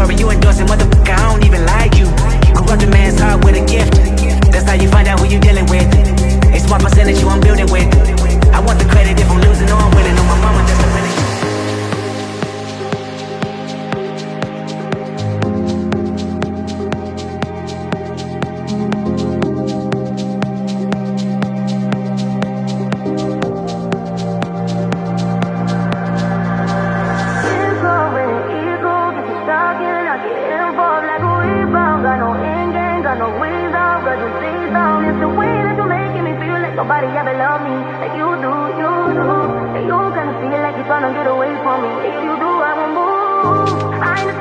story, you endorsing, motherfucker, I don't even like you. Corrupt a man's heart with a gift. That's how you find out who you dealing with. A small percentage you I'm building with. I want the credit if I'm losing or I'm winning. On my mama, that's the finish. Nobody ever loved me like you do, you do. And you kinda feel like you're trying to get away from me. If you do, I won't move. I ain't the